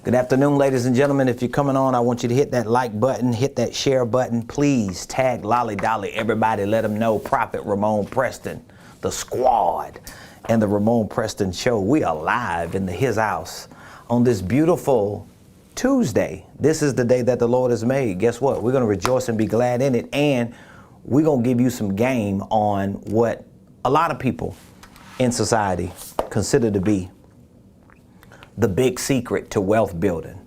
Good afternoon, ladies and gentlemen. If you're coming on, I want you to hit that like button, hit that share button. Please tag Lolly Dolly. Everybody let them know Prophet Ramonepreston, the squad, and the Ramonepreston show. We are live in his house on this beautiful Tuesday. This is the day that the Lord has made. Guess what? We're going to rejoice and be glad in it. And we're going to give you some game on what a lot of people in society consider to be the big secret to wealth building.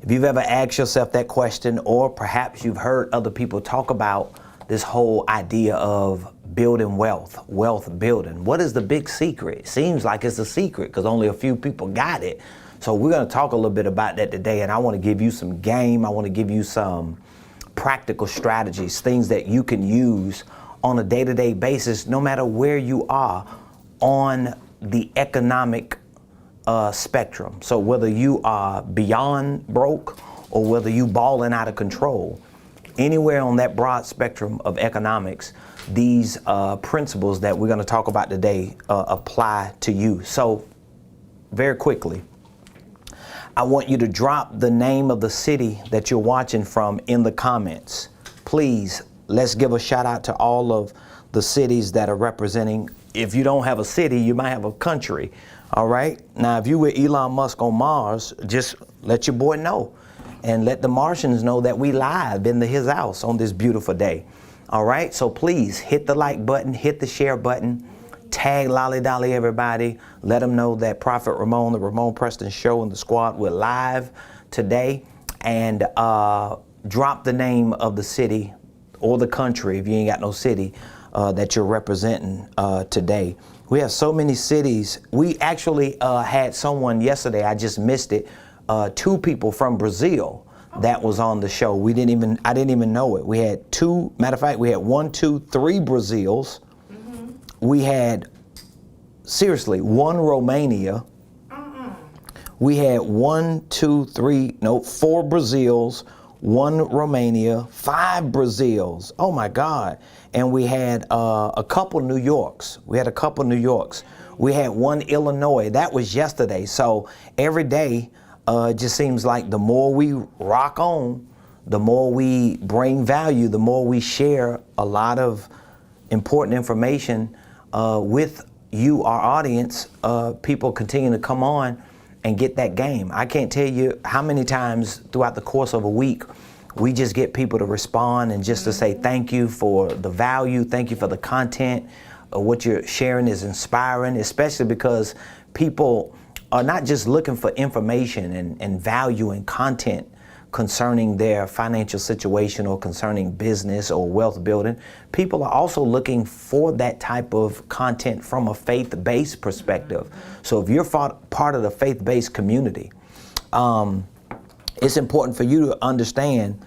If you've ever asked yourself that question, or perhaps you've heard other people talk about this whole idea of building wealth building, what is the big secret? It seems like it's a secret because only a few people got it. So we're going to talk a little bit about that today, and I want to give you some game. I want to give you some practical strategies, things that you can use on a day-to-day basis, no matter where you are on the economic spectrum. So whether you are beyond broke or whether you balling out of control, anywhere on that broad spectrum of economics, these principles that we're going to talk about today apply to you. So very quickly, I want you to drop the name of the city that you're watching from in the comments. Please, let's give a shout out to all of the cities that are representing. If you don't have a city, you might have a country. All right. Now, if you were Elon Musk on Mars, just let your boy know and let the Martians know that we live in his house on this beautiful day. All right. So please hit the like button, hit the share button, tag Lolly Dolly, everybody. Let them know that Prophet Ramone, the Ramonepreston show, and the squad, we're live today. And drop the name of the city or the country, if you ain't got no city, that you're representing today. We have so many cities. We actually had someone yesterday, I just missed it, 2 people from Brazil that was on the show. I didn't even know it. We had 2, matter of fact, we had 1, 2, 3 Brazils. Mm-hmm. We had, seriously, 1 Romania. We had 4 Brazils, 1 Romania, 5 Brazils. Oh my God. And we had a couple New Yorks. We had 1 Illinois. That was yesterday. So every day, it just seems like the more we rock on, the more we bring value, the more we share a lot of important information with you, our audience. People continue to come on and get that game. I can't tell you how many times throughout the course of a week we just get people to respond and just to say thank you for the value, thank you for the content. What you're sharing is inspiring, especially because people are not just looking for information and value and content concerning their financial situation or concerning business or wealth building. People are also looking for that type of content from a faith-based perspective. So if you're part of the faith-based community, it's important for you to understand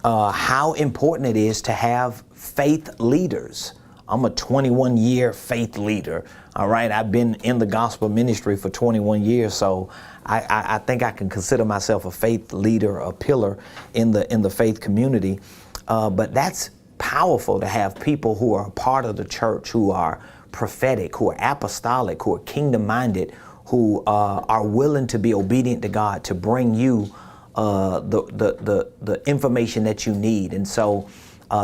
how important it is to have faith leaders. I'm a 21-year faith leader. All right. I've been in the gospel ministry for 21 years. So I think I can consider myself a faith leader, a pillar in the faith community. But that's powerful to have people who are a part of the church, who are prophetic, who are apostolic, who are kingdom minded, who are willing to be obedient to God to bring you the information that you need. And so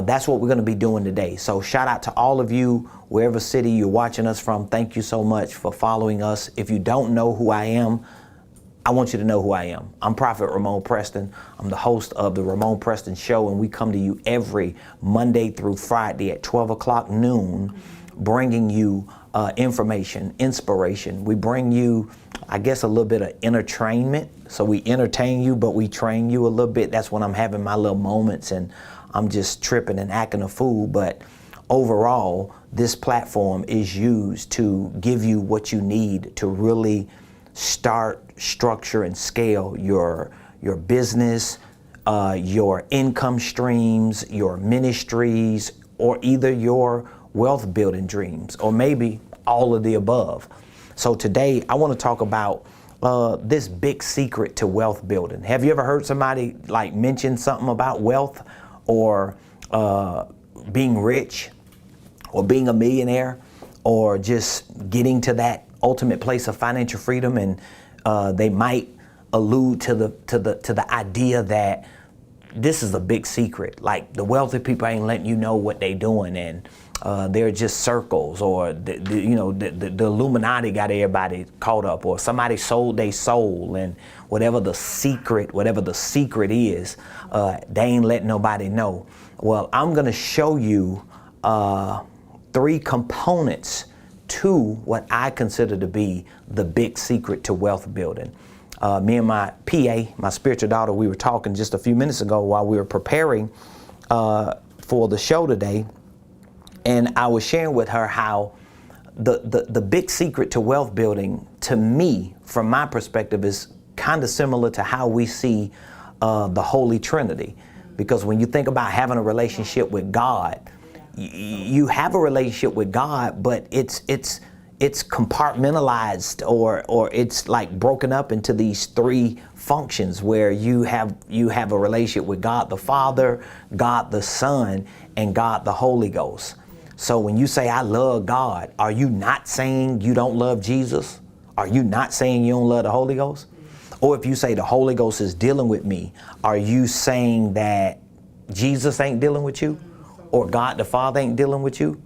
that's what we're going to be doing today. So shout out to all of you, wherever city you're watching us from. Thank you so much for following us. If you don't know who I am, I want you to know who I am. I'm Prophet Ramonepreston. I'm the host of the Ramonepreston show, and we come to you every Monday through Friday at 12 o'clock noon, bringing you information, inspiration. We bring you, I guess, a little bit of entertainment. So we entertain you, but we train you a little bit. That's when I'm having my little moments and I'm just tripping and acting a fool. But overall, this platform is used to give you what you need to really start, structure, and scale your business, your income streams, your ministries, or either your wealth building dreams, or maybe all of the above. So today I want to talk about this big secret to wealth building. Have you ever heard somebody like mention something about wealth or being rich or being a millionaire or just getting to that ultimate place of financial freedom? And they might allude to the idea that this is a big secret. Like the wealthy people ain't letting you know what they doing, and they're just circles, or the Illuminati got everybody caught up, or somebody sold their soul, and whatever the secret is, they ain't letting nobody know. Well, I'm gonna show you 3 components to what I consider to be the big secret to wealth building. Me and my PA, my spiritual daughter, we were talking just a few minutes ago while we were preparing for the show today. And I was sharing with her how the big secret to wealth building, to me, from my perspective, is kind of similar to how we see the Holy Trinity. Because when you think about having a relationship with God, you have a relationship with God, but it's compartmentalized, or it's like broken up into these 3 functions where you have a relationship with God the Father, God the Son, and God the Holy Ghost. So when you say I love God, are you not saying you don't love Jesus? Are you not saying you don't love the Holy Ghost? Or if you say the Holy Ghost is dealing with me, are you saying that Jesus ain't dealing with you? Or God the Father ain't dealing with you?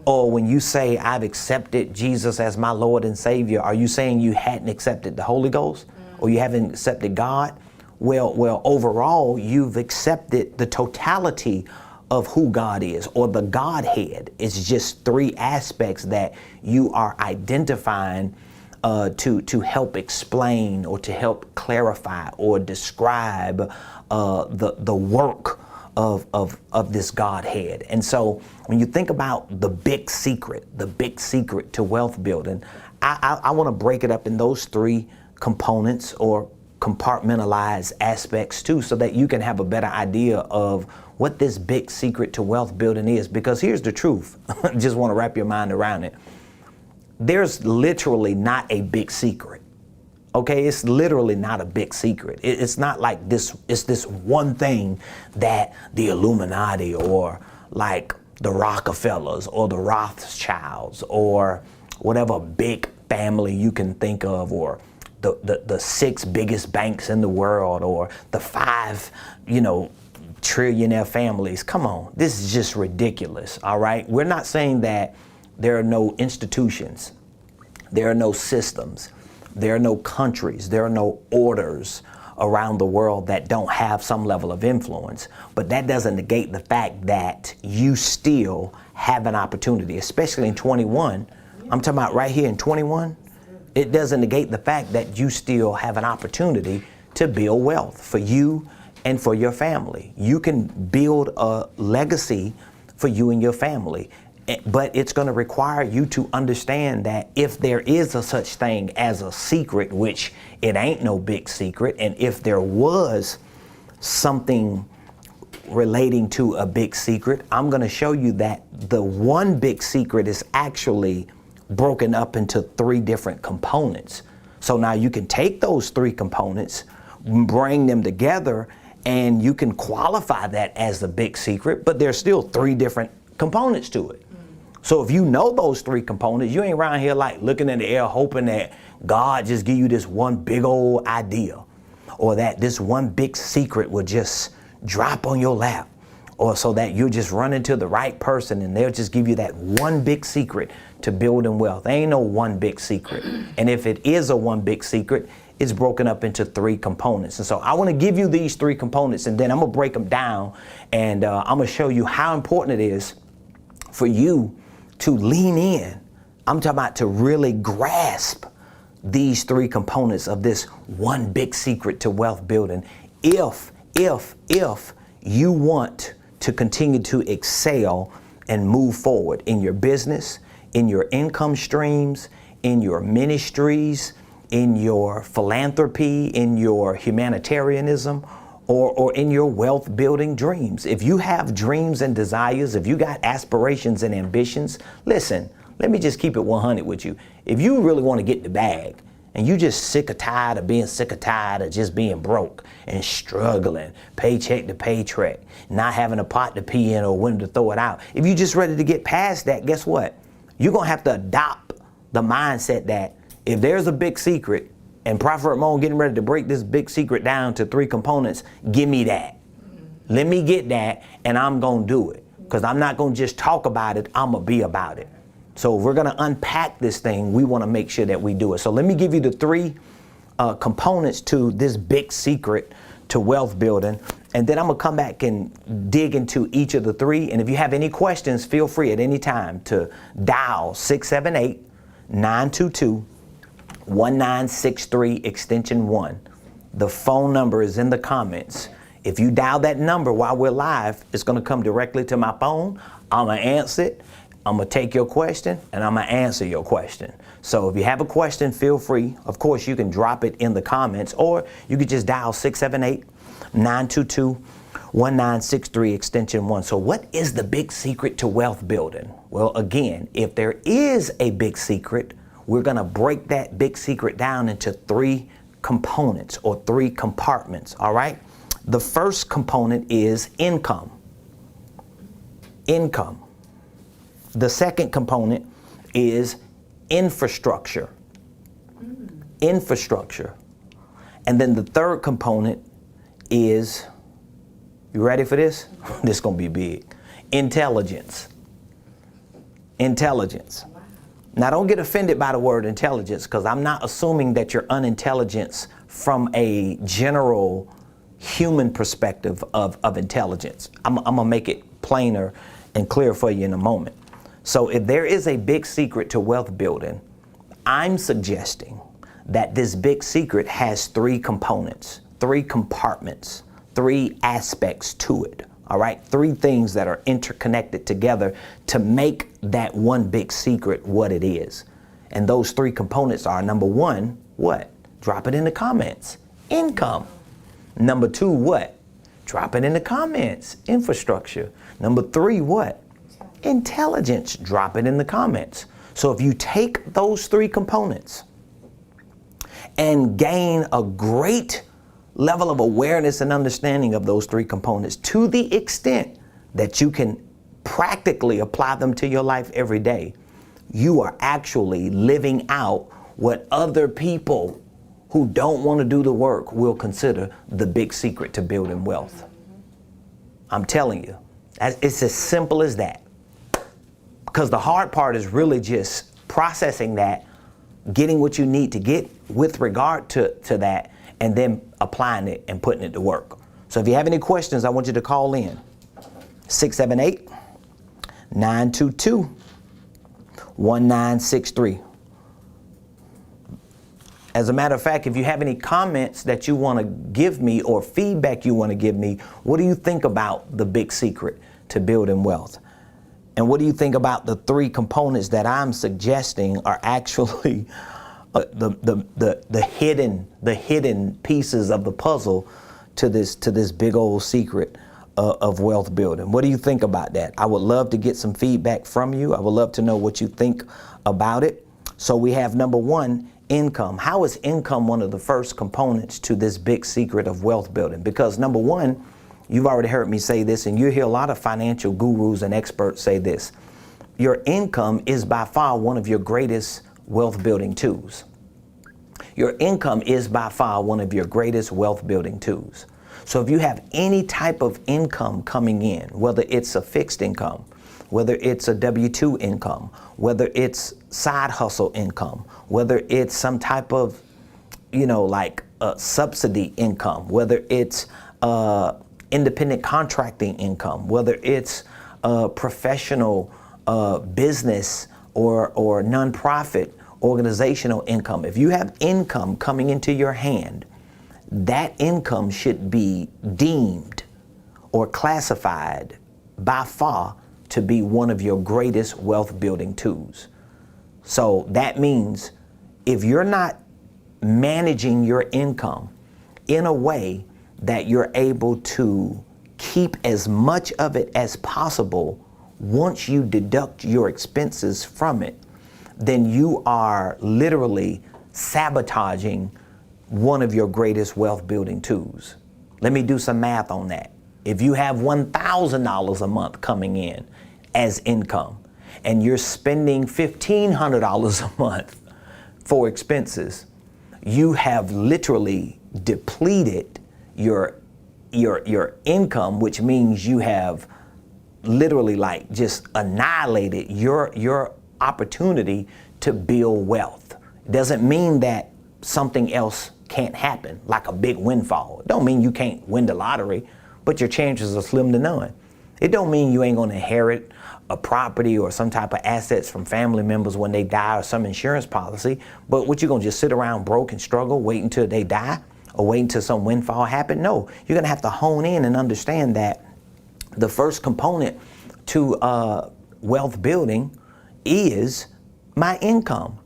Or when you say I've accepted Jesus as my Lord and Savior, are you saying you hadn't accepted the Holy Ghost? Or you haven't accepted God? Well, overall, you've accepted the totality of who God is, or the Godhead. It's just 3 aspects that you are identifying to help explain, or to help clarify, or describe the work of this Godhead. And so when you think about the big secret to wealth building, I want to break it up in those 3 components, or compartmentalized aspects too, so that you can have a better idea of what this big secret to wealth building is. Because here's the truth. Just want to wrap your mind around it. There's literally not a big secret. Okay, it's literally not a big secret. It's not like this, it's this one thing that the Illuminati, or like the Rockefellers, or the Rothschilds, or whatever big family you can think of, or the 6 biggest banks in the world, or the 5, trillionaire families. Come on, this is just ridiculous, all right? We're not saying that there are no institutions, there are no systems, there are no countries, there are no orders around the world that don't have some level of influence. But that doesn't negate the fact that you still have an opportunity, especially in 21. I'm talking about right here in 21. It doesn't negate the fact that you still have an opportunity to build wealth for you and for your family. You can build a legacy for you and your family. But it's going to require you to understand that if there is a such thing as a secret, which it ain't no big secret, and if there was something relating to a big secret, I'm going to show you that the one big secret is actually broken up into 3 different components. So now you can take those 3 components, bring them together, and you can qualify that as the big secret, but there's still 3 different components to it. So if you know those 3 components, you ain't around here like looking in the air hoping that God just give you this one big old idea, or that this one big secret will just drop on your lap, or so that you just run into the right person and they'll just give you that one big secret to building wealth. There ain't no one big secret. And if it is a one big secret, it's broken up into 3 components. And so I want to give you these 3 components, and then I'm going to break them down, and I'm going to show you how important it is for you to lean in. I'm talking about to really grasp these 3 components of this one big secret to wealth building. If you want to continue to excel and move forward in your business, in your income streams, in your ministries, in your philanthropy, in your humanitarianism, or in your wealth building dreams. If you have dreams and desires, if you got aspirations and ambitions, listen, let me just keep it 100 with you. If you really want to get the bag, and you just sick or tired of being sick or tired of just being broke and struggling, paycheck to paycheck, not having a pot to pee in or when to throw it out. If you're just ready to get past that, guess what? You're going to have to adopt the mindset that if there's a big secret, and Prophet Ramone getting ready to break this big secret down to 3 components. Give me that. Let me get that, and I'm going to do it. Because I'm not going to just talk about it. I'm going to be about it. So if we're going to unpack this thing, we want to make sure that we do it. So let me give you the 3 components to this big secret to wealth building. And then I'm going to come back and dig into each of the 3. And if you have any questions, feel free at any time to dial 678-922-1963 extension 1. The phone number is in the comments. If you dial that number while we're live, it's going to come directly to my phone. I'm going to answer it. I'm going to take your question, and I'm going to answer your question. So if you have a question, feel free. Of course, you can drop it in the comments, or you could just dial 678-922-1963 extension 1. So what is the big secret to wealth building? Well, again, if there is a big secret, we're going to break that big secret down into 3 components or 3 compartments. All right. The first component is income. Income. The second component is infrastructure. Infrastructure. And then the third component is, you ready for this? This is going to be big. Intelligence. Intelligence. Now, don't get offended by the word intelligence, because I'm not assuming that you're unintelligent from a general human perspective of intelligence. I'm going to make it plainer and clearer for you in a moment. So if there is a big secret to wealth building, I'm suggesting that this big secret has 3 components, 3 compartments, 3 aspects to it. All right. 3 things that are interconnected together to make that one big secret what it is. And those 3 components are, number 1, what? Drop it in the comments. Income. Number 2, what? Drop it in the comments. Infrastructure. Number 3, what? Intelligence. Drop it in the comments. So if you take those 3 components and gain a great level of awareness and understanding of those 3 components to the extent that you can practically apply them to your life every day, you are actually living out what other people who don't want to do the work will consider the big secret to building wealth. I'm telling you, it's as simple as that. Because the hard part is really just processing that, getting what you need to get with regard to that, and then applying it and putting it to work. So if you have any questions, I want you to call in 678-922-1963. As a matter of fact, if you have any comments that you want to give me or feedback you want to give me, what do you think about the big secret to building wealth? And what do you think about the 3 components that I'm suggesting are actually the hidden pieces of the puzzle to this big old secret of wealth building? What do you think about that? I would love to get some feedback from you. I would love to know what you think about it. So we have number 1, income. How is income one of the first components to this big secret of wealth building? Because number 1, you've already heard me say this, and you hear a lot of financial gurus and experts say this. Your income is by far one of your greatest wealth building tools. Your income is by far one of your greatest wealth building tools. So if you have any type of income coming in, whether it's a fixed income, whether it's a W-2 income, whether it's side hustle income, whether it's some type of, like subsidy income, whether it's independent contracting income, whether it's professional business or nonprofit organizational income. If you have income coming into your hand, that income should be deemed or classified by far to be one of your greatest wealth building tools. So that means if you're not managing your income in a way that you're able to keep as much of it as possible once you deduct your expenses from it, then you are literally sabotaging one of your greatest wealth building tools. Let me do some math on that. If you have $1,000 a month coming in as income and you're spending $1,500 a month for expenses, you have literally depleted your income, which means you have literally like just annihilated your opportunity to build wealth. It doesn't mean that something else can't happen, like a big windfall. It don't mean you can't win the lottery, but your chances are slim to none. It don't mean you ain't gonna inherit a property or some type of assets from family members when they die, or some insurance policy, but what, you gonna just sit around broke and struggle, wait until they die, or wait until some windfall happen? No, you're gonna have to hone in and understand that the first component to wealth building is my income.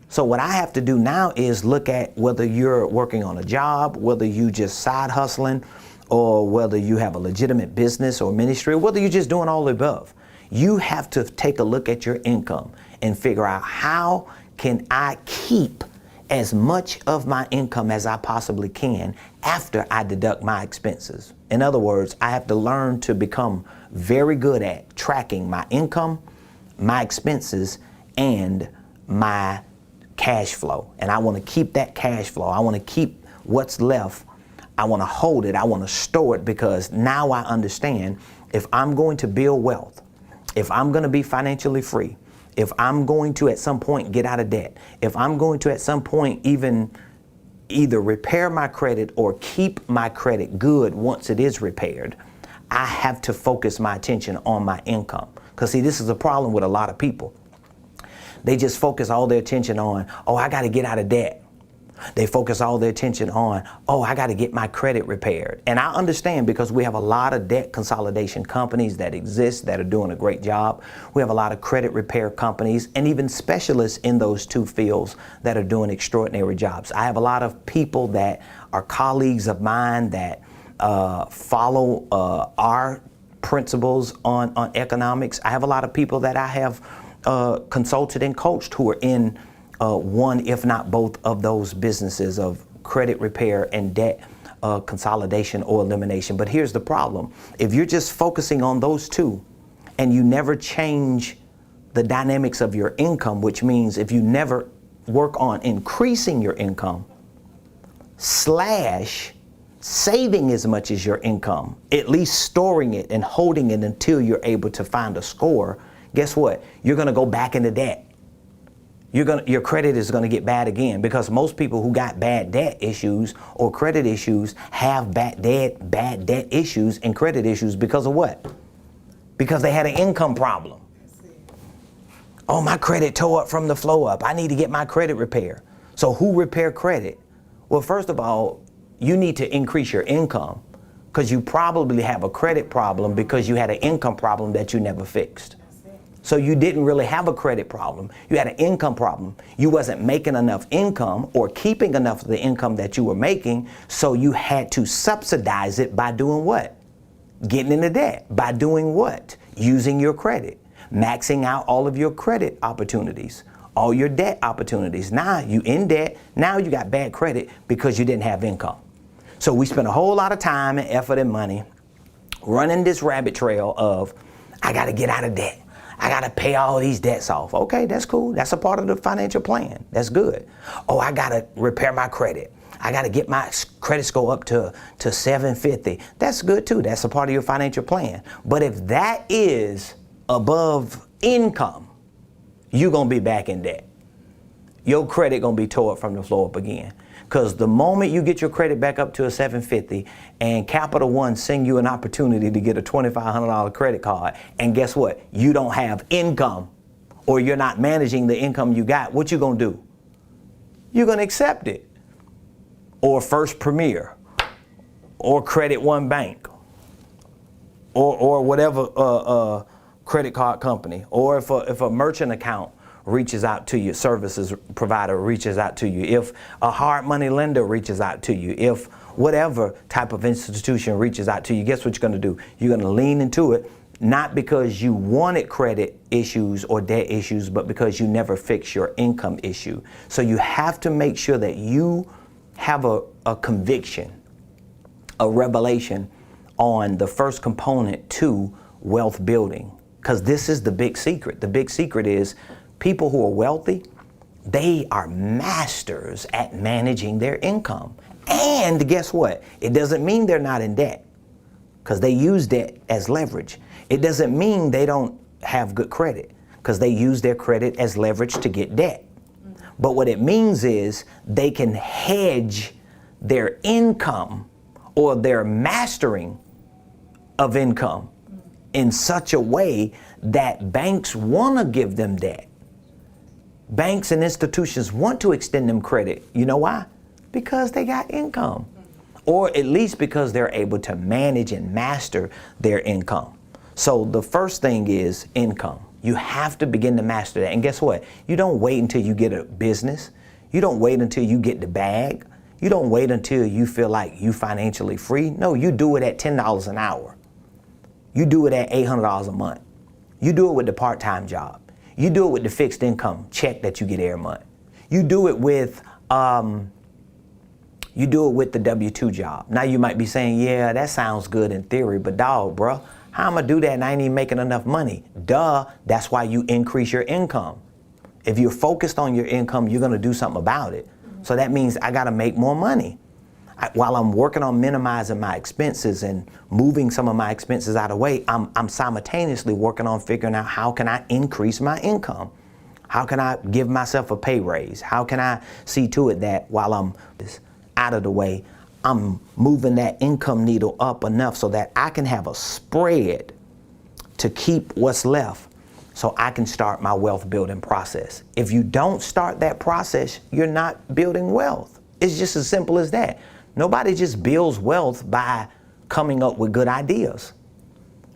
So what I have to do now is look at whether you're working on a job, whether you just side hustling, or whether you have a legitimate business or ministry, or whether you're just doing all the above. You have to take a look at your income and figure out, how can I keep as much of my income as I possibly can after I deduct my expenses. In other words, I have to learn to become very good at tracking my income, my expenses, and my cash flow. And I want to keep that cash flow. I want to keep what's left. I want to hold it. I want to store it, because now I understand, if I'm going to build wealth, if I'm going to be financially free, if I'm going to at some point get out of debt, if I'm going to at some point even either repair my credit or keep my credit good once it is repaired, I have to focus my attention on my income. Because see, this is a problem with a lot of people. They just focus all their attention on, oh, I got to get out of debt. They focus all their attention on, oh, I got to get my credit repaired. And I understand, because we have a lot of debt consolidation companies that exist that are doing a great job. We have a lot of credit repair companies and even specialists in those two fields that are doing extraordinary jobs. I have a lot of people that are colleagues of mine that follow our principles on economics. I have a lot of people that I have consulted and coached who are in one, if not both, of those businesses of credit repair and debt consolidation or elimination. But here's the problem. If you're just focusing on those two and you never change the dynamics of your income, which means if you never work on increasing your income / saving as much as your income, at least storing it and holding it until you're able to find a score, guess what? You're going to go back into debt. Your credit is going to get bad again, because most people who got bad debt issues or credit issues have bad debt issues and credit issues because of what? Because they had an income problem. Oh, my credit tore up from the flow up. I need to get my credit repaired. So who repair credit? Well, first of all, you need to increase your income, because you probably have a credit problem because you had an income problem that you never fixed. So you didn't really have a credit problem. You had an income problem. You wasn't making enough income or keeping enough of the income that you were making. So you had to subsidize it by doing what? Getting into debt. By doing what? Using your credit. Maxing out all of your credit opportunities. All your debt opportunities. Now you in debt. Now you got bad credit because you didn't have income. So we spent a whole lot of time and effort and money running this rabbit trail of, I got to get out of debt. I got to pay all these debts off. Okay, that's cool. That's a part of the financial plan. That's good. Oh, I got to repair my credit. I got to get my credit score up to 750. That's good too. That's a part of your financial plan. But if that is above income, you're going to be back in debt. Your credit going to be tore up from the floor up again. Because the moment you get your credit back up to a 750 and Capital One send you an opportunity to get a $2,500 credit card, and guess what? You don't have income, or you're not managing the income you got, what you going to do? You're going to accept it. Or First Premier, or Credit One Bank, or whatever credit card company, or if a merchant account reaches out to you, services provider reaches out to you, if a hard money lender reaches out to you, if whatever type of institution reaches out to you, guess what you're going to do? You're going to lean into it, not because you wanted credit issues or debt issues, but because you never fixed your income issue. So you have to make sure that you have a conviction, a revelation on the first component to wealth building, because this is the big secret. The big secret is, people who are wealthy, They are masters at managing their income. And guess what? It doesn't mean they're not in debt, because they use debt as leverage. It doesn't mean they don't have good credit, because they use their credit as leverage to get debt. But what it means is they can hedge their income or their mastering of income in such a way that banks want to give them debt. Banks and institutions want to extend them credit. You know why? Because they got income, or at least because they're able to manage and master their income. So the first thing is income. You have to begin to master that. And guess what? You don't wait until you get a business. You don't wait until you get the bag. You don't wait until you feel like you financially free. No, you do it at $10 an hour. You do it at $800 a month. You do it with the part-time job. You do it with the fixed income check that you get every month. You do it with the W-2 job. Now you might be saying, yeah, that sounds good in theory, but dog, bro, how am I do that and I ain't even making enough money? Duh, that's why you increase your income. If you're focused on your income, you're gonna do something about it. So that means I gotta make more money. While I'm working on minimizing my expenses and moving some of my expenses out of the way, I'm simultaneously working on figuring out how can I increase my income? How can I give myself a pay raise? How can I see to it that while I'm out of the way, I'm moving that income needle up enough so that I can have a spread to keep what's left so I can start my wealth building process. If you don't start that process, you're not building wealth. It's just as simple as that. Nobody just builds wealth by coming up with good ideas.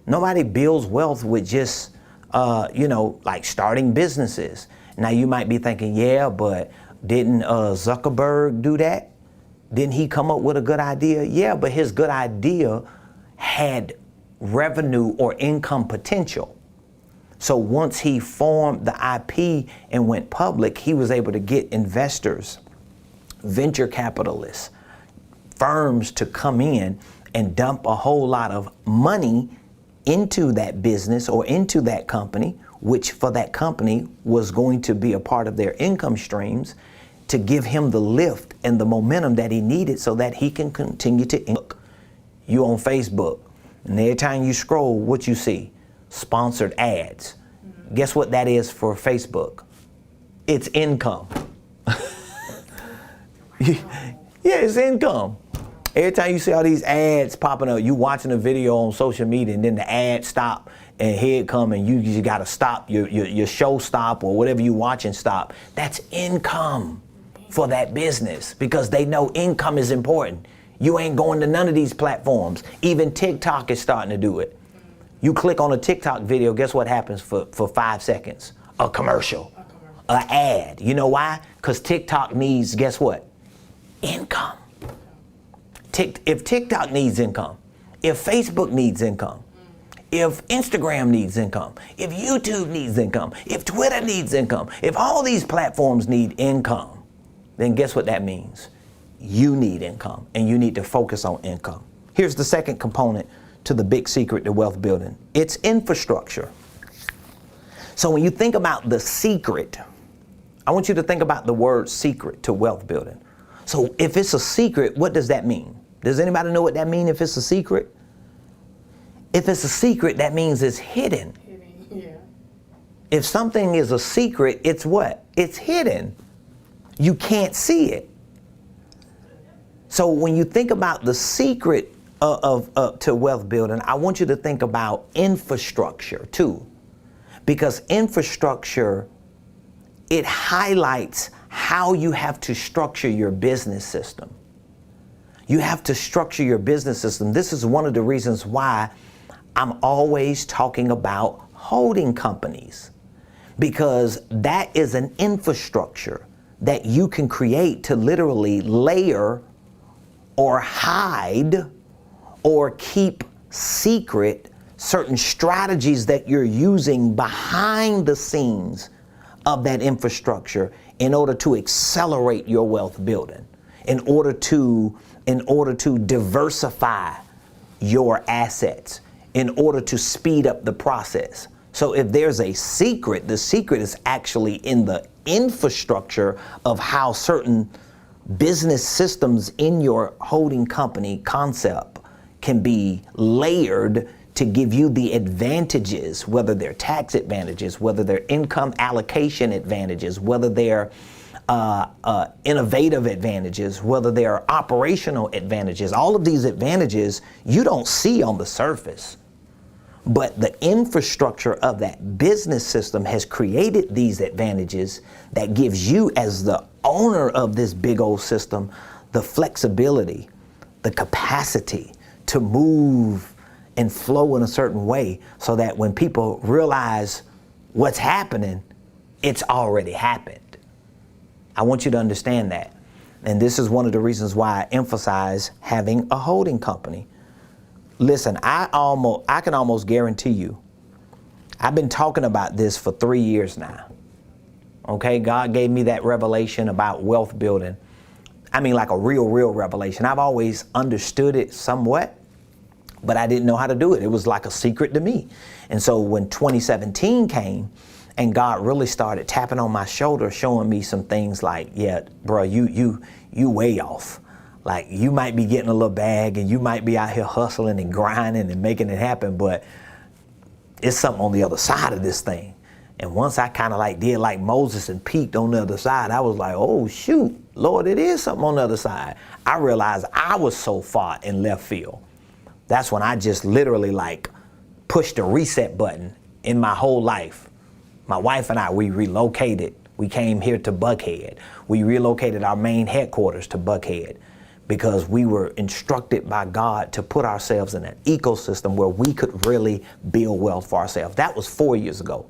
Nobody builds wealth with just, like starting businesses. Now you might be thinking, yeah, but didn't Zuckerberg do that? Didn't he come up with a good idea? Yeah, but his good idea had revenue or income potential. So once he formed the IP and went public, he was able to get investors, venture capitalists, firms to come in and dump a whole lot of money into that business or into that company, which for that company was going to be a part of their income streams, to give him the lift and the momentum that he needed so that he can continue to look. You on Facebook, and every time you scroll, what you see? Sponsored ads. Guess what that is for Facebook? It's income. Yeah, it's income. Every time you see all these ads popping up, you watching a video on social media and then the ad stop and here it come and you gotta stop, your show stop or whatever you watching stop. That's income for that business because they know income is important. You ain't going to none of these platforms. Even TikTok is starting to do it. You click on a TikTok video, guess what happens for 5 seconds? A commercial, an ad. You know why? Because TikTok needs, guess what? Income. If TikTok needs income, if Facebook needs income, if Instagram needs income, if YouTube needs income, if Twitter needs income, if all these platforms need income, then guess what that means? You need income and you need to focus on income. Here's the second component to the big secret to wealth building. It's infrastructure. So when you think about the secret, I want you to think about the word secret to wealth building. So if it's a secret, what does that mean? Does anybody know what that means if it's a secret? If it's a secret, that means it's hidden. Yeah. If something is a secret, it's what? It's hidden. You can't see it. So when you think about the secret to wealth building, I want you to think about infrastructure too. Because infrastructure, it highlights how you have to structure your business system. You have to structure your business system. This is one of the reasons why I'm always talking about holding companies, because that is an infrastructure that you can create to literally layer or hide or keep secret certain strategies that you're using behind the scenes of that infrastructure in order to accelerate your wealth building, in order to diversify your assets, in order to speed up the process. So if there's a secret, the secret is actually in the infrastructure of how certain business systems in your holding company concept can be layered to give you the advantages, whether they're tax advantages, whether they're income allocation advantages, whether they're innovative advantages, whether they're operational advantages. All of these advantages you don't see on the surface. But the infrastructure of that business system has created these advantages that gives you, as the owner of this big old system, the flexibility, the capacity to move and flow in a certain way, so that when people realize what's happening, it's already happened. I want you to understand that. And this is one of the reasons why I emphasize having a holding company. Listen, I can almost guarantee you, I've been talking about this for 3 years now. Okay, God gave me that revelation about wealth building. I mean, like a real revelation. I've always understood it somewhat, but I didn't know how to do it. It was like a secret to me. And so when 2017 came and God really started tapping on my shoulder, showing me some things like, yeah, bro, you way off. Like, you might be getting a little bag and you might be out here hustling and grinding and making it happen, but it's something on the other side of this thing. And once I kind of like did like Moses and peeked on the other side, I was like, oh shoot, Lord, it is something on the other side. I realized I was so far in left field. That's when I just literally like pushed the reset button in my whole life. My wife and I, we relocated. We came here to Buckhead. We relocated our main headquarters to Buckhead, because we were instructed by God to put ourselves in an ecosystem where we could really build wealth for ourselves. That was 4 years ago.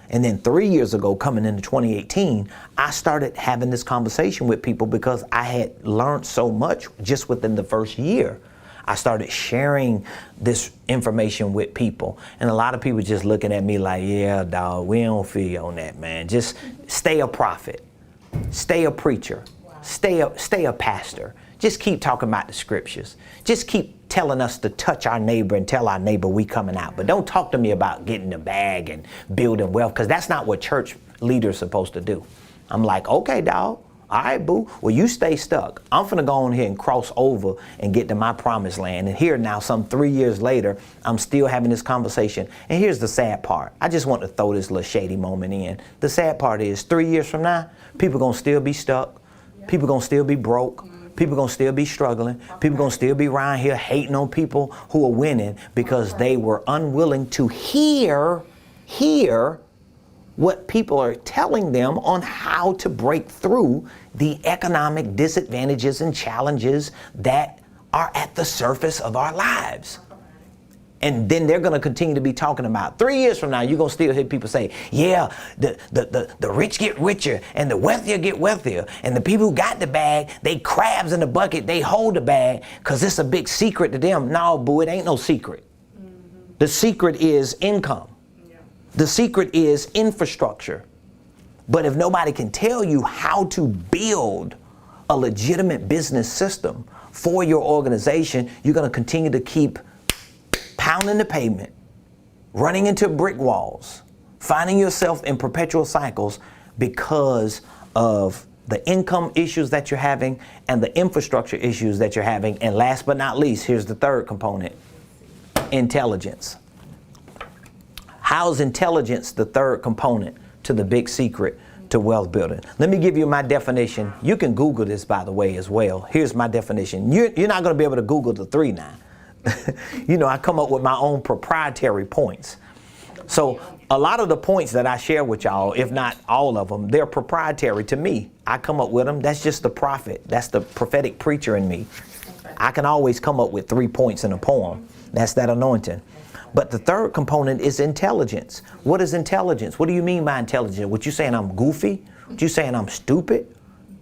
And then 3 years ago, coming into 2018, I started having this conversation with people because I had learned so much just within the first year. I started sharing this information with people. And a lot of people just looking at me like, yeah, dog, we don't feel you on that, man. Just stay a prophet, stay a preacher, stay a pastor. Just keep talking about the scriptures. Just keep telling us to touch our neighbor and tell our neighbor we coming out. But don't talk to me about getting the bag and building wealth, because that's not what church leaders are supposed to do. I'm like, okay, dog. All right, boo. Well, you stay stuck. I'm finna go on here and cross over and get to my promised land. And here now, some 3 years later, I'm still having this conversation. And here's the sad part. I just want to throw this little shady moment in. The sad part is 3 years from now, people gonna still be stuck. People gonna still be broke. People gonna still be struggling. People gonna still be around here hating on people who are winning because they were unwilling to hear what people are telling them on how to break through the economic disadvantages and challenges that are at the surface of our lives. And then they're going to continue to be talking about 3 years from now, you're going to still hear people say, yeah, the rich get richer and the wealthier get wealthier. And the people who got the bag, they crabs in the bucket, they hold the bag because it's a big secret to them. No, boo, it ain't no secret. Mm-hmm. The secret is income. Yeah. The secret is infrastructure. But if nobody can tell you how to build a legitimate business system for your organization, you're going to continue to keep pounding the pavement, running into brick walls, finding yourself in perpetual cycles because of the income issues that you're having and the infrastructure issues that you're having. And last but not least, here's the third component, intelligence. How's intelligence the third component to the big secret to wealth building? Let me give you my definition. You can Google this, by the way, as well. Here's my definition. You're not going to be able to Google the three now. You know, I come up with my own proprietary points. So a lot of the points that I share with y'all, if not all of them, they're proprietary to me. I come up with them. That's just the prophet. That's the prophetic preacher in me. I can always come up with 3 points in a poem. That's that anointing. But the third component is intelligence. What is intelligence? What do you mean by intelligence? What, you saying I'm goofy? What, you saying I'm stupid?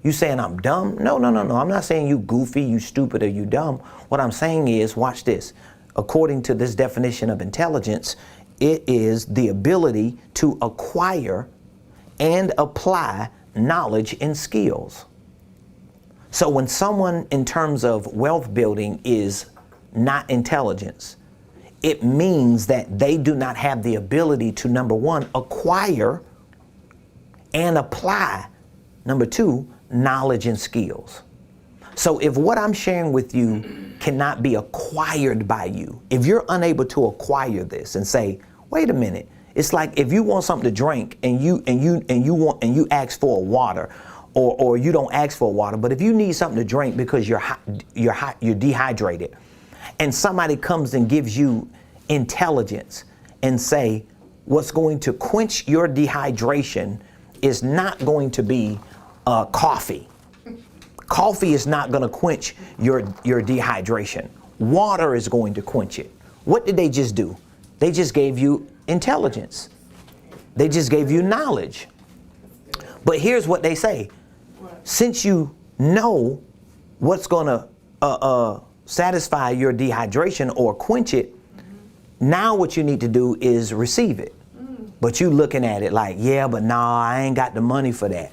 You saying I'm dumb? No. I'm not saying you goofy, you stupid, or you dumb. What I'm saying is, watch this. According to this definition of intelligence, it is the ability to acquire and apply knowledge and skills. So when someone in terms of wealth building is not intelligence, it means that they do not have the ability to, number one, acquire and apply, number 2, knowledge and skills. So if what I'm sharing with you cannot be acquired by you, if you're unable to acquire this and say, wait a minute, it's like if you want something to drink and you ask for water, or you don't ask for water, but if you need something to drink because you're dehydrated, and somebody comes and gives you intelligence and say what's going to quench your dehydration is not going to be coffee. Coffee is not going to quench your dehydration. Water is going to quench it. What did they just do? They just gave you intelligence. They just gave you knowledge. But here's what they say. Since you know what's going to satisfy your dehydration or quench it, now what you need to do is receive it. But you looking at it like, yeah, but nah, I ain't got the money for that.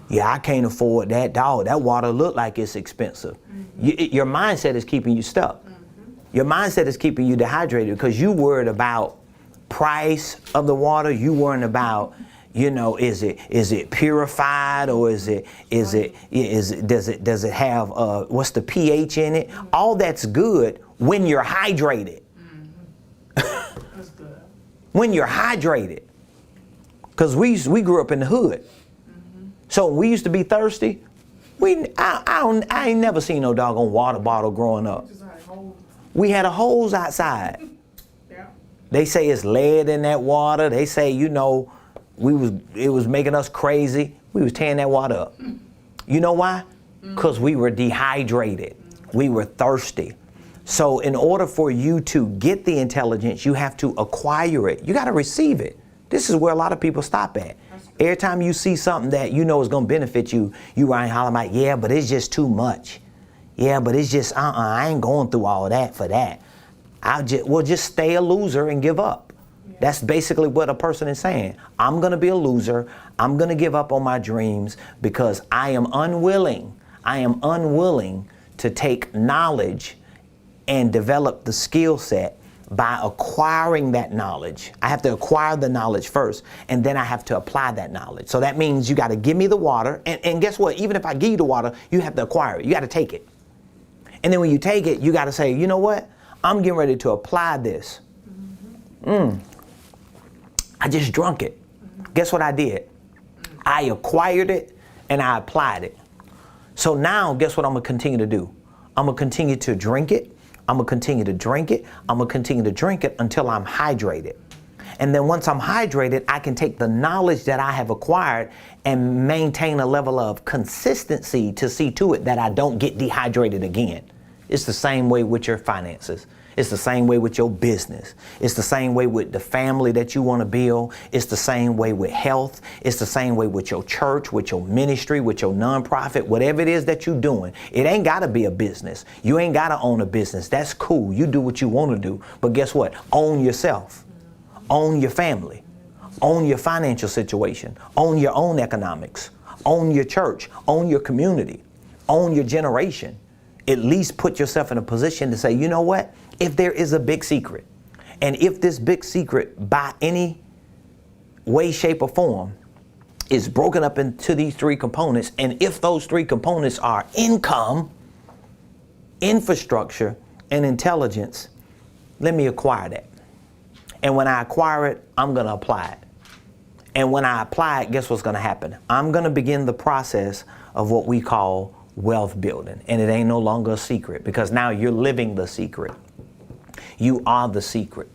Yeah, I can't afford that. Dog, that water look like it's expensive. Your mindset is keeping you stuck. Your mindset is keeping you dehydrated because you worried about price of the water. You worrying about, is it purified, or does it have what's the pH in it? All that's good when you're hydrated. That's good. When you're hydrated, because we grew up in the hood. So we used to be thirsty. I ain't never seen no doggone water bottle growing up. We had a hose outside. Yeah. They say it's lead in that water. They say, it was making us crazy. We was tearing that water up. You know why? Because we were dehydrated. We were thirsty. So in order for you to get the intelligence, you have to acquire it. You got to receive it. This is where a lot of people stop at. Every time you see something that you know is going to benefit you, you right hollering like, yeah, but it's just too much. Yeah, but it's just, I ain't going through all that for that. We'll just stay a loser and give up. Yeah. That's basically what a person is saying. I'm going to be a loser. I'm going to give up on my dreams because I am unwilling. I am unwilling to take knowledge and develop the skill set by acquiring that knowledge. I have to acquire the knowledge first, and then I have to apply that knowledge. So that means you got to give me the water, and guess what? Even if I give you the water, you have to acquire it. You got to take it. And then when you take it, you got to say, you know what? I'm getting ready to apply this. I just drunk it. Guess what I did? I acquired it, and I applied it. So now, guess what I'm going to continue to do? I'm going to continue to drink it. I'm going to continue to drink it. I'm going to continue to drink it until I'm hydrated. And then once I'm hydrated, I can take the knowledge that I have acquired and maintain a level of consistency to see to it that I don't get dehydrated again. It's the same way with your finances. It's the same way with your business. It's the same way with the family that you want to build. It's the same way with health. It's the same way with your church, with your ministry, with your nonprofit, whatever it is that you're doing. It ain't got to be a business. You ain't got to own a business. That's cool. You do what you want to do. But guess what? Own yourself. Own your family. Own your financial situation. Own your own economics. Own your church. Own your community. Own your generation. At least put yourself in a position to say, you know what? If there is a big secret, and if this big secret by any way, shape, or form is broken up into these 3 components, and if those 3 components are income, infrastructure, and intelligence, let me acquire that. And when I acquire it, I'm going to apply it. And when I apply it, guess what's going to happen? I'm going to begin the process of what we call wealth building. And it ain't no longer a secret, because now you're living the secret. You are the secret.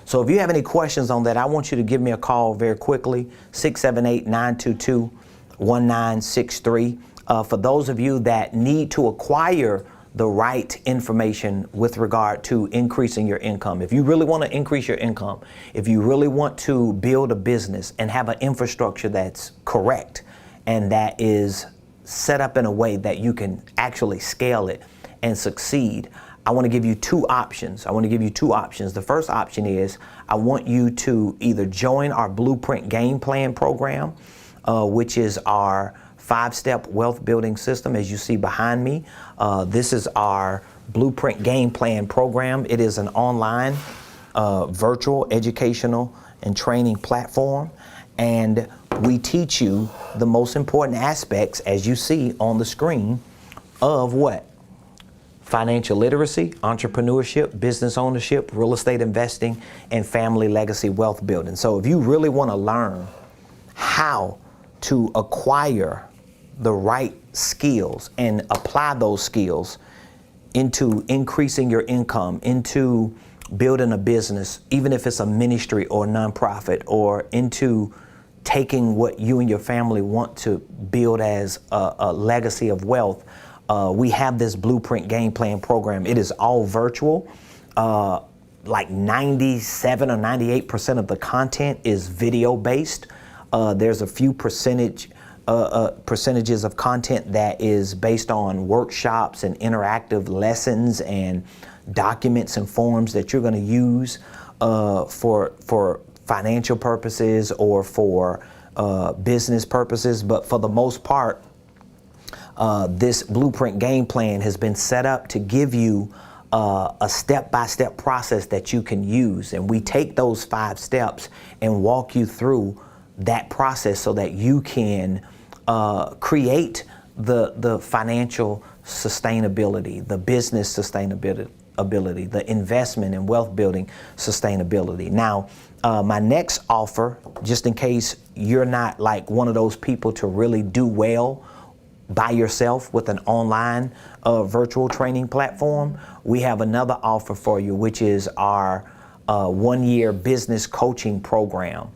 So if you have any questions on that, I want you to give me a call very quickly, 678-922-1963. For those of you that need to acquire the right information with regard to increasing your income. If you really want to increase your income, if you really want to build a business and have an infrastructure that's correct and that is set up in a way that you can actually scale it and succeed, I want to give you 2 options. The first option is I want you to either join our Blueprint Game Plan program, which is our 5-step wealth building system, as you see behind me. This is our Blueprint Game Plan program. It is an online, virtual, educational, and training platform. And we teach you the most important aspects, as you see on the screen, of what? Financial literacy, entrepreneurship, business ownership, real estate investing, and family legacy wealth building. So if you really want to learn how to acquire the right skills and apply those skills into increasing your income, into building a business, even if it's a ministry or a nonprofit, or into taking what you and your family want to build as a legacy of wealth, we have this Blueprint Game Plan program. It is all virtual. Like 97 or 98% of the content is video based. There's a few percentages of content that is based on workshops and interactive lessons and documents and forms that you're going to use for financial purposes or for business purposes. But for the most part, this Blueprint Game Plan has been set up to give you a step-by-step process that you can use. And we take those 5 steps and walk you through that process so that you can create the financial sustainability, the business sustainability, the investment and wealth building sustainability. Now, my next offer, just in case you're not like one of those people to really do well by yourself with an online virtual training platform, we have another offer for you, which is our 1-year business coaching program.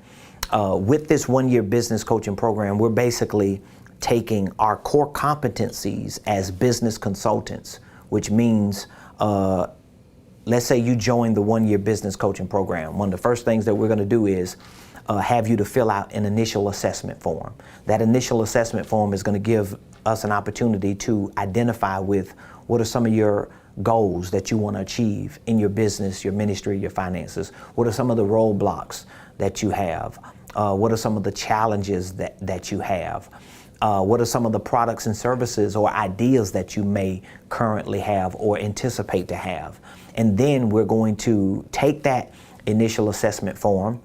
With this 1-year business coaching program, we're basically taking our core competencies as business consultants, which means, let's say you join the 1-year business coaching program. One of the first things that we're going to do is have you to fill out an initial assessment form. That initial assessment form is going to give us an opportunity to identify with what are some of your goals that you want to achieve in your business, your ministry, your finances. What are some of the roadblocks that you have? What are some of the challenges that you have? What are some of the products and services or ideas that you may currently have or anticipate to have? And then we're going to take that initial assessment form.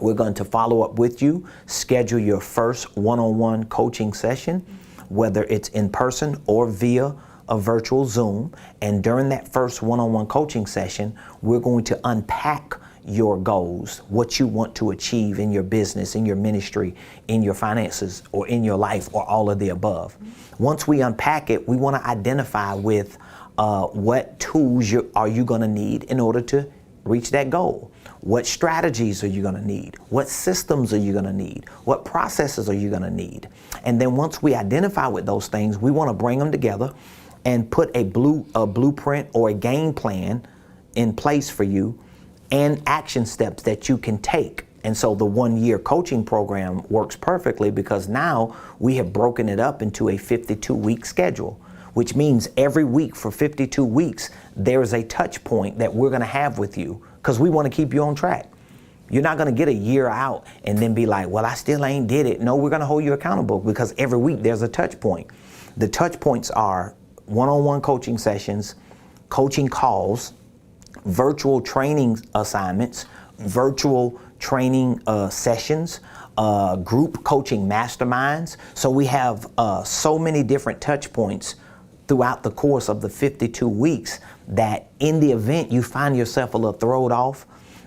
We're going to follow up with you, schedule your first one-on-one coaching session, whether it's in person or via a virtual Zoom. And during that first one-on-one coaching session, we're going to unpack your goals, what you want to achieve in your business, in your ministry, in your finances, or in your life, or all of the above. Once we unpack it, we want to identify with what tools are you going to need in order to reach that goal. What strategies are you going to need? What systems are you going to need? What processes are you going to need? And then once we identify with those things, we want to bring them together and put a blueprint or a game plan in place for you and action steps that you can take. And so the 1-year coaching program works perfectly because now we have broken it up into a 52-week schedule, which means every week for 52 weeks, there's a touch point that we're going to have with you because we want to keep you on track. You're not going to get a year out and then be like, well, I still ain't did it. No, we're going to hold you accountable because every week there's a touch point. The touch points are one-on-one coaching sessions, coaching calls, virtual training assignments, virtual training sessions, group coaching masterminds. So we have so many different touch points throughout the course of the 52 weeks that in the event you find yourself a little thrown off,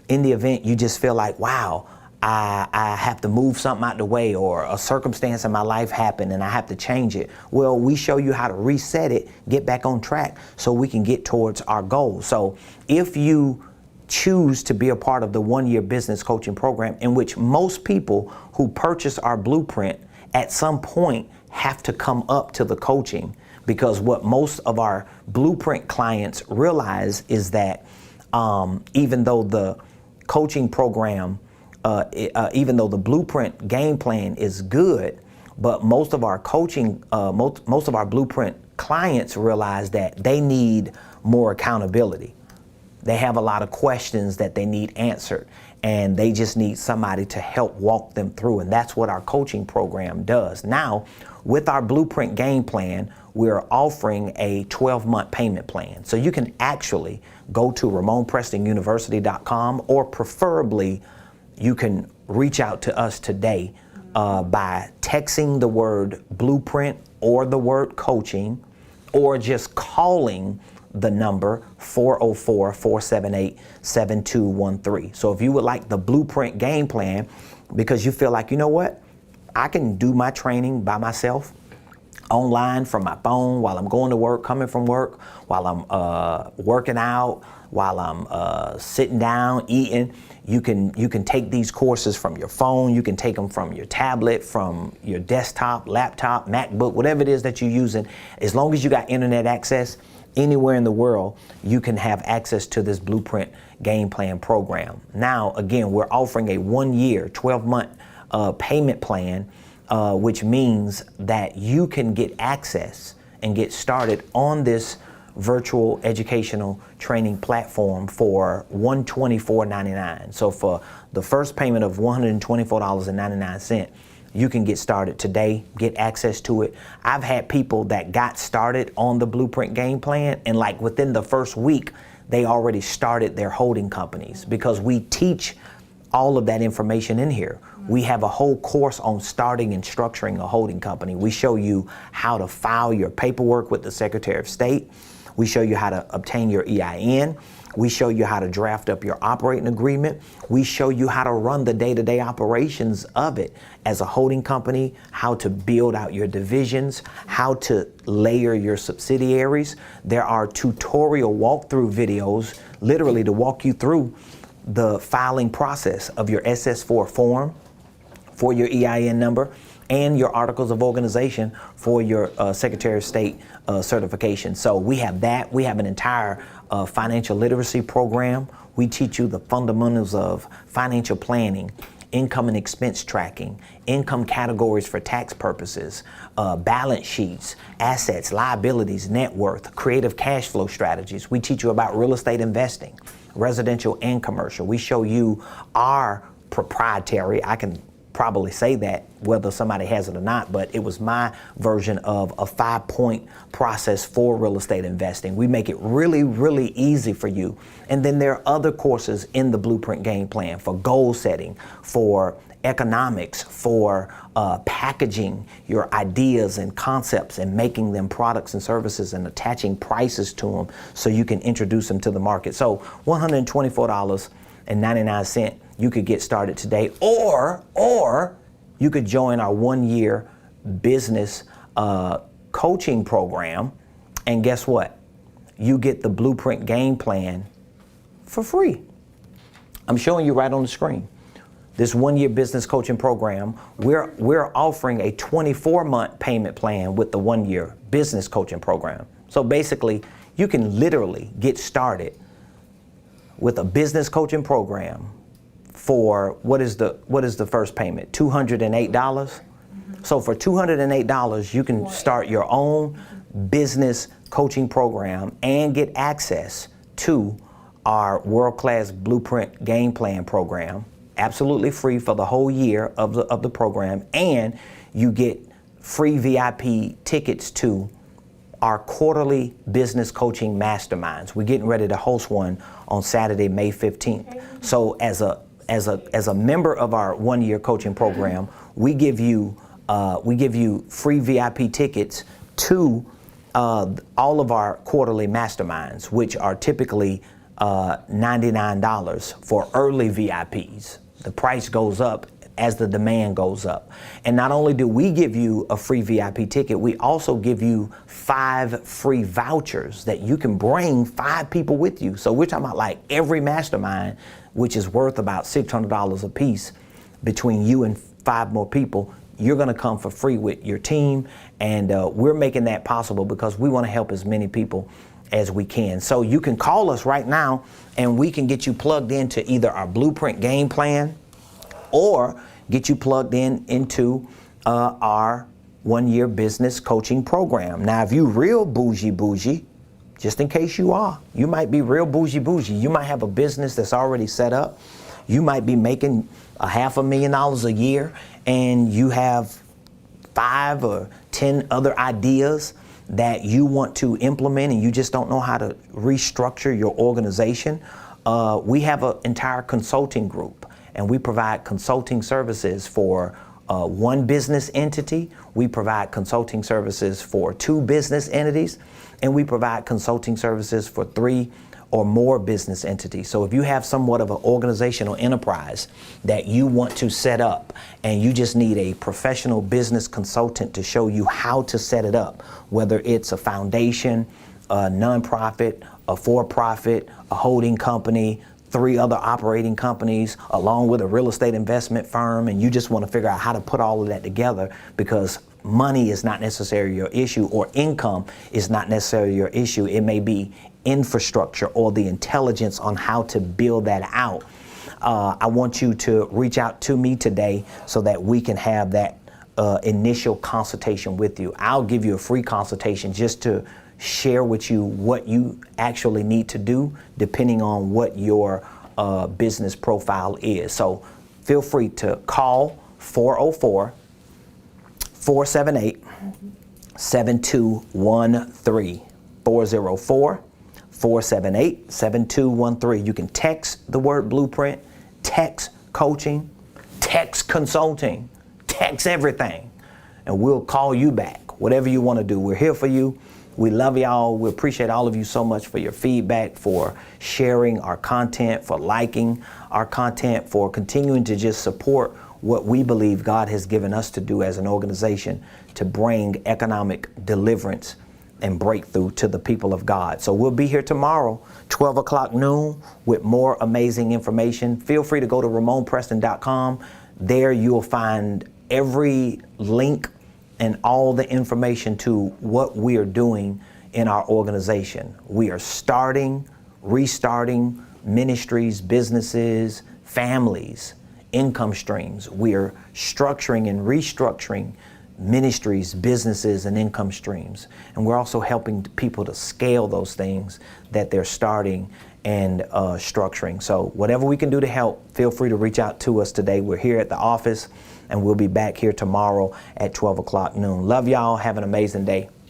in the event you just feel like, wow, I have to move something out the way, or a circumstance in my life happened and I have to change it. Well, we show you how to reset it, get back on track so we can get towards our goals. So if you choose to be a part of the 1-year business coaching program, in which most people who purchase our blueprint at some point have to come up to the coaching, because what most of our blueprint clients realize is that even though the coaching program, even though the blueprint game plan is good, but most of our coaching, most of our blueprint clients realize that they need more accountability. They have a lot of questions that they need answered, and they just need somebody to help walk them through. And that's what our coaching program does. Now, with our blueprint game plan, we're offering a 12-month payment plan. So you can actually go to RamoneprestonUniversity.com, or preferably you can reach out to us today by texting the word blueprint or the word coaching, or just calling the number 404-478-7213. So if you would like the blueprint game plan, because you feel like, you know what, I can do my training by myself online from my phone while I'm going to work, coming from work, while I'm working out, while I'm sitting down, eating. You can take these courses from your phone. You can take them from your tablet, from your desktop, laptop, MacBook, whatever it is that you're using. As long as you got internet access, anywhere in the world, you can have access to this Blueprint Game Plan program. Now, again, we're offering a 1-year, 12-month payment plan, which means that you can get access and get started on this virtual educational training platform for $124.99. So for the first payment of $124.99, you can get started today, get access to it. I've had people that got started on the Blueprint Game Plan, and like within the first week, they already started their holding companies, because we teach all of that information in here. We have a whole course on starting and structuring a holding company. We show you how to file your paperwork with the Secretary of State. We show you how to obtain your EIN. We show you how to draft up your operating agreement. We show you how to run the day-to-day operations of it as a holding company, how to build out your divisions, how to layer your subsidiaries. There are tutorial walkthrough videos, literally to walk you through the filing process of your SS4 form for your EIN number and your articles of organization for your Secretary of State certification. So we have that. We have an entire financial literacy program. We teach you the fundamentals of financial planning, income and expense tracking, income categories for tax purposes, balance sheets, assets, liabilities, net worth, creative cash flow strategies. We teach you about real estate investing, residential and commercial. We show you our proprietary, I can probably say that whether somebody has it or not, but it was my version of a 5-point process for real estate investing. We make it really, really easy for you. And then there are other courses in the Blueprint Game Plan for goal setting, for economics, for packaging your ideas and concepts and making them products and services and attaching prices to them so you can introduce them to the market. So $124.99, you could get started today, or you could join our 1-year business coaching program, and guess what? You get the Blueprint Game Plan for free. I'm showing you right on the screen. This 1-year business coaching program, we're offering a 24-month payment plan with the 1-year business coaching program. So basically, you can literally get started with a business coaching program for what is the first payment? $208. So for $208, you can start your own business coaching program and get access to our world-class Blueprint Game Plan program, absolutely free for the whole year of the program, and you get free VIP tickets to our quarterly business coaching masterminds. We're getting ready to host one on Saturday, May 15th. So as a member of our 1-year coaching program, we give you free VIP tickets to all of our quarterly masterminds, which are typically $99 for early VIPs. The price goes up as the demand goes up. And not only do we give you a free VIP ticket, we also give you 5 free vouchers that you can bring 5 people with you. So we're talking about like every mastermind, which is worth about $600 a piece, between you and 5 more people, you're gonna come for free with your team. And we're making that possible because we wanna help as many people as we can. So you can call us right now and we can get you plugged into either our Blueprint Game Plan or get you plugged into our 1-year business coaching program. Now, if you real bougie, just in case you are, you might be real bougie. You might have a business that's already set up. You might be making $500,000 a year and you have 5 or 10 other ideas that you want to implement and you just don't know how to restructure your organization. We have an entire consulting group, and we provide consulting services for one business entity. We provide consulting services for 2 business entities, and we provide consulting services for 3 or more business entities. So if you have somewhat of an organizational enterprise that you want to set up and you just need a professional business consultant to show you how to set it up, whether it's a foundation, a nonprofit, a for-profit, a holding company, 3 other operating companies, along with a real estate investment firm, and you just want to figure out how to put all of that together, because money is not necessarily your issue, or income is not necessarily your issue. It may be infrastructure or the intelligence on how to build that out. I want you to reach out to me today so that we can have that initial consultation with you. I'll give you a free consultation just to share with you what you actually need to do depending on what your business profile is. So feel free to call 404-478-7213, 404-478-7213. You can text the word blueprint, text coaching, text consulting, text everything, and we'll call you back. Whatever you want to do, we're here for you. We love y'all. We appreciate all of you so much for your feedback, for sharing our content, for liking our content, for continuing to just support what we believe God has given us to do as an organization to bring economic deliverance and breakthrough to the people of God. So we'll be here tomorrow, 12 o'clock noon, with more amazing information. Feel free to go to Ramonepreston.com. There you'll find every link and all the information to what we are doing in our organization. We are restarting ministries, businesses, families, income streams. We are structuring and restructuring ministries, businesses, and income streams. And we're also helping people to scale those things that they're starting and structuring. So whatever we can do to help, feel free to reach out to us today. We're here at the office, and we'll be back here tomorrow at 12 o'clock noon. Love y'all. Have an amazing day.